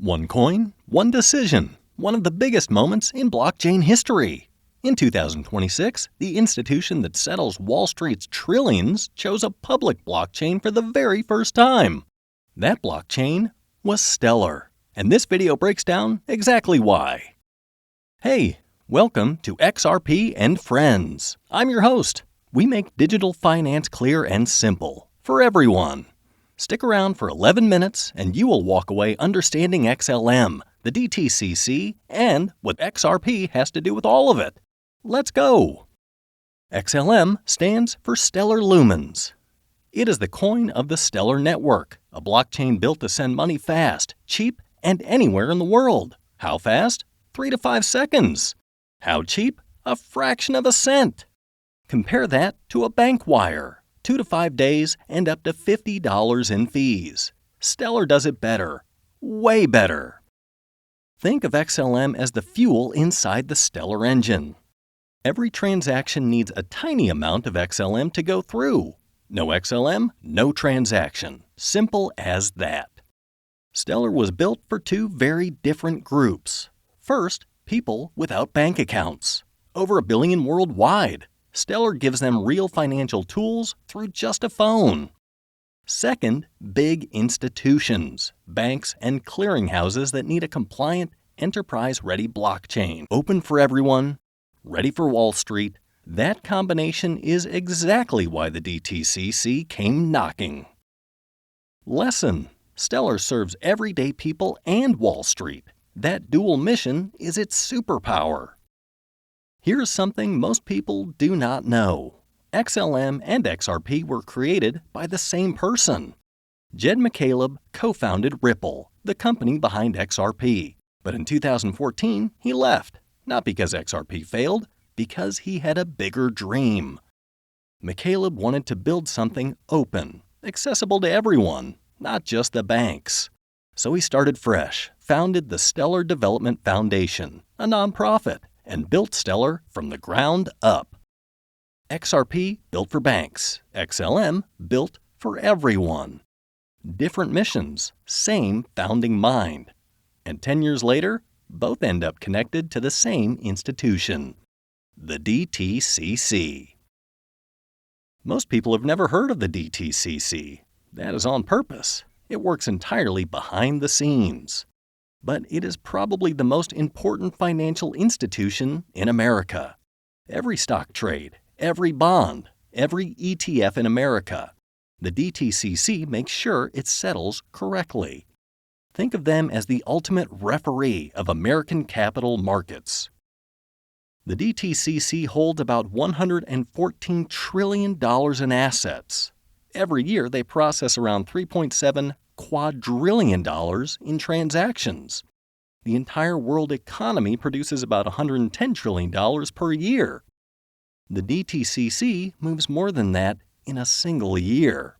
One coin, one decision. One of the biggest moments in blockchain history. In 2026, the institution that settles Wall Street's trillions chose a public blockchain for the very first time. That blockchain was Stellar, and this video breaks down exactly why. Hey, welcome to XRP and Friends. I'm your host. We make digital finance clear and simple for everyone. Stick around for 11 minutes and you will walk away understanding XLM, the DTCC, and what XRP has to do with all of it. Let's go! XLM stands for Stellar Lumens. It is the coin of the Stellar Network, a blockchain built to send money fast, cheap, and anywhere in the world. How fast? 3 to 5 seconds. How cheap? A fraction of a cent. Compare that to a bank wire. 2 to 5 days and up to $50 in fees. Stellar does it better. Way better. Think of XLM as the fuel inside the Stellar engine. Every transaction needs a tiny amount of XLM to go through. No XLM, no transaction. Simple as that. Stellar was built for two very different groups. First, people without bank accounts. Over 1 billion worldwide. Stellar gives them real financial tools through just a phone. Second, big institutions, banks, and clearinghouses that need a compliant, enterprise-ready blockchain. Open for everyone, ready for Wall Street. That combination is exactly why the DTCC came knocking. Lesson: Stellar serves everyday people and Wall Street. That dual mission is its superpower. Here's something most people do not know. XLM and XRP were created by the same person. Jed McCaleb co-founded Ripple, the company behind XRP. But in 2014, he left. Not because XRP failed, because he had a bigger dream. McCaleb wanted to build something open, accessible to everyone, not just the banks. So he started fresh, founded the Stellar Development Foundation, a nonprofit, and built Stellar from the ground up. XRP built for banks, XLM built for everyone. Different missions, same founding mind. And 10 years later, both end up connected to the same institution, the DTCC. Most people have never heard of the DTCC. That is on purpose. It works entirely behind the scenes. But it is probably the most important financial institution in America. Every stock trade, every bond, every ETF in America, the DTCC makes sure it settles correctly. Think of them as the ultimate referee of American capital markets. The DTCC holds about $114 trillion in assets. Every year they process around $3.7 quadrillion in transactions. The entire world economy produces about $110 trillion per year. The DTCC moves more than that in a single year.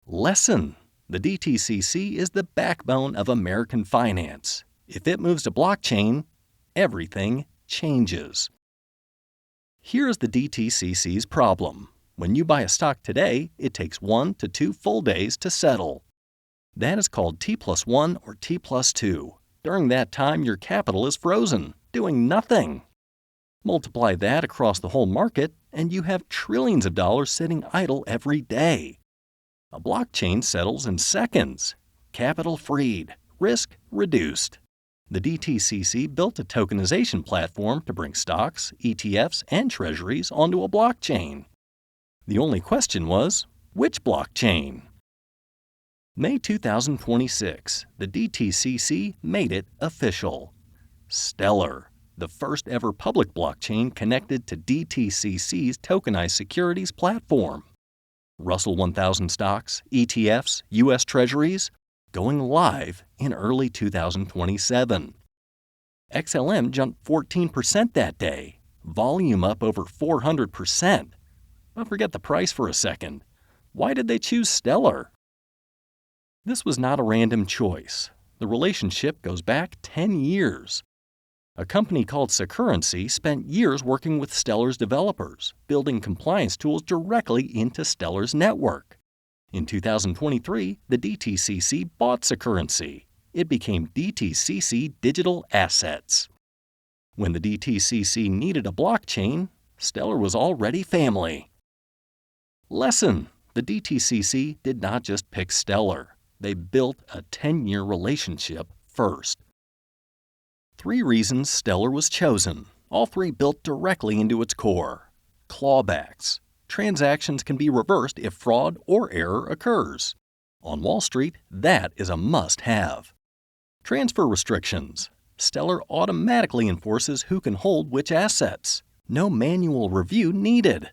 Lesson: the DTCC is the backbone of American finance. If it moves to blockchain, everything changes. Here's the DTCC's problem. When you buy a stock today, it takes 1 to 2 full days to settle. That is called T+1 or T+2. During that time, your capital is frozen, doing nothing. Multiply that across the whole market, and you have trillions of dollars sitting idle every day. A blockchain settles in seconds. Capital freed, risk reduced. The DTCC built a tokenization platform to bring stocks, ETFs, and Treasuries onto a blockchain. The only question was, which blockchain? May 2026, the DTCC made it official. Stellar, the first ever public blockchain connected to DTCC's Tokenized securities platform. Russell 1000 stocks, ETFs, US Treasuries, going live in early 2027. XLM jumped 14% that day, volume up over 400%. But forget the price for a second. Why did they choose Stellar? This was not a random choice. The relationship goes back 10 years. A company called Securities spent years working with Stellar's developers, building compliance tools directly into Stellar's network. In 2023, the DTCC bought Securities. it became DTCC Digital Assets. When the DTCC needed a blockchain, Stellar was already family. Lesson: the DTCC did not just pick Stellar. They built a 10-year relationship first. 3 reasons Stellar was chosen, all 3 built directly into its core. Clawbacks. Transactions can be reversed if fraud or error occurs. On Wall Street, that is a must-have. Transfer restrictions. Stellar automatically enforces who can hold which assets. No manual review needed.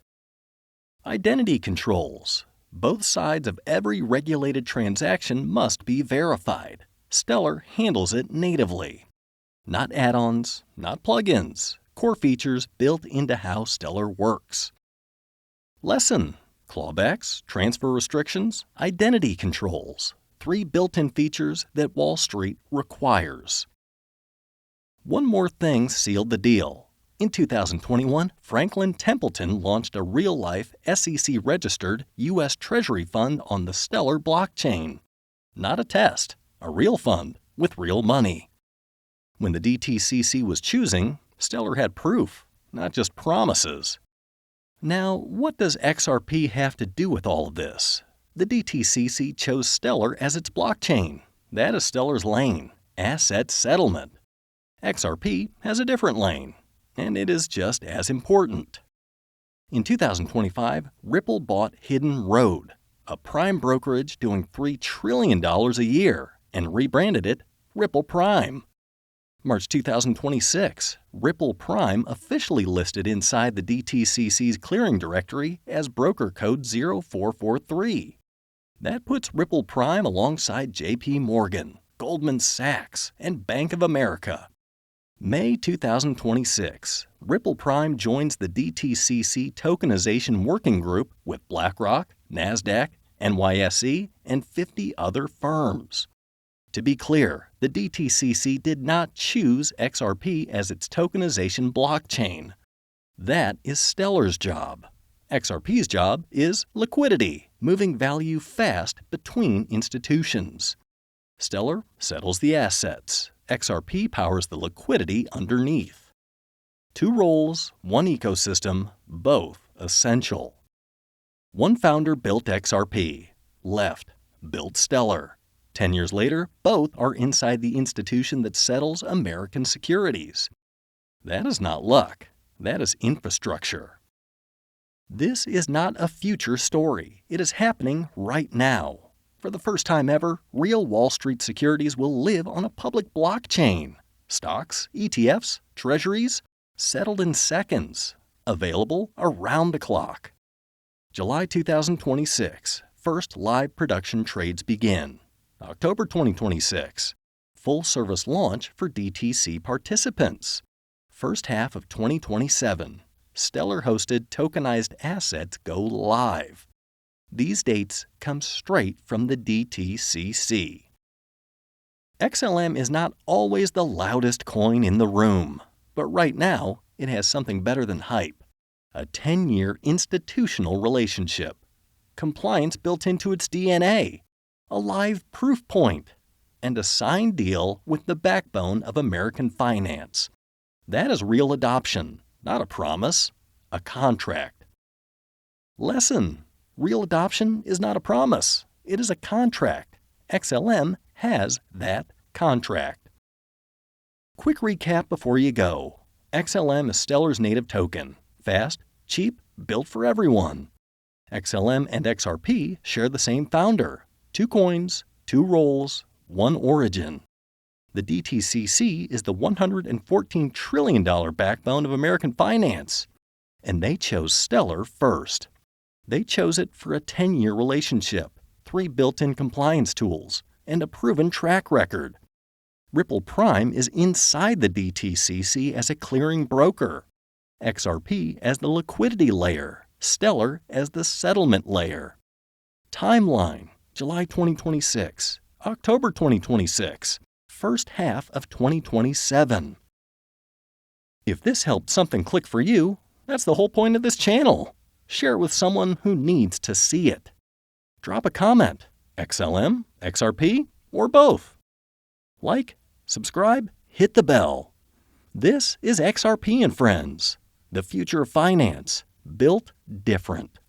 Identity controls. Both sides of every regulated transaction must be verified. Stellar handles it natively. Not add-ons, not plugins. Core features built into how Stellar works. Lesson: clawbacks, transfer restrictions, identity controls. 3 built-in features that Wall Street requires. One more thing sealed the deal. In 2021, Franklin Templeton launched a real-life SEC-registered U.S. Treasury fund on the Stellar blockchain. Not a test, a real fund with real money. When the DTCC was choosing, Stellar had proof, not just promises. Now, what does XRP have to do with all of this? The DTCC chose Stellar as its blockchain. That is Stellar's lane, asset settlement. XRP has a different lane, and it is just as important. In 2025, Ripple bought Hidden Road, a prime brokerage doing $3 trillion a year, and rebranded it Ripple Prime. March 2026, Ripple Prime officially listed inside the DTCC's clearing directory as broker code 0443. That puts Ripple Prime alongside JP Morgan, Goldman Sachs, and Bank of America. May 2026, Ripple Prime joins the DTCC Tokenization Working Group with BlackRock, NASDAQ, NYSE, and 50 other firms. To be clear, the DTCC did not choose XRP as its tokenization blockchain. That is Stellar's job. XRP's job is liquidity, moving value fast between institutions. Stellar settles the assets. XRP powers the liquidity underneath. 2 roles, 1 ecosystem, both essential. One founder built XRP, left, built Stellar. 10 years later, both are inside the institution that settles American securities. That is not luck. That is infrastructure. This is not a future story. It is happening right now. For the first time ever, real Wall Street securities will live on a public blockchain. Stocks, ETFs, Treasuries, settled in seconds. Available around the clock. July 2026, first live production trades begin. October 2026, full service launch for DTC participants. First half of 2027, Stellar-hosted tokenized assets go live. These dates come straight from the DTCC. XLM is not always the loudest coin in the room, but right now it has something better than hype. A 10-year institutional relationship. Compliance built into its DNA. A live proof point. And a signed deal with the backbone of American finance. That is real adoption, not a promise, a contract. Lesson: real adoption is not a promise, it is a contract. XLM has that contract. Quick recap before you go. XLM is Stellar's native token. Fast, cheap, built for everyone. XLM and XRP share the same founder. 2 coins, 2 roles, 1 origin. The DTCC is the $114 trillion backbone of American finance. And they chose Stellar first. They chose it for a 10-year relationship, 3 built-in compliance tools, and a proven track record. Ripple Prime is inside the DTCC as a clearing broker. XRP as the liquidity layer, Stellar as the settlement layer. Timeline: July 2026, October 2026, first half of 2027. If this helped something click for you, that's the whole point of this channel. Share it with someone who needs to see it. Drop a comment: XLM, XRP, or both. Like, subscribe, hit the bell. This is XRP and Friends, the future of finance, built different.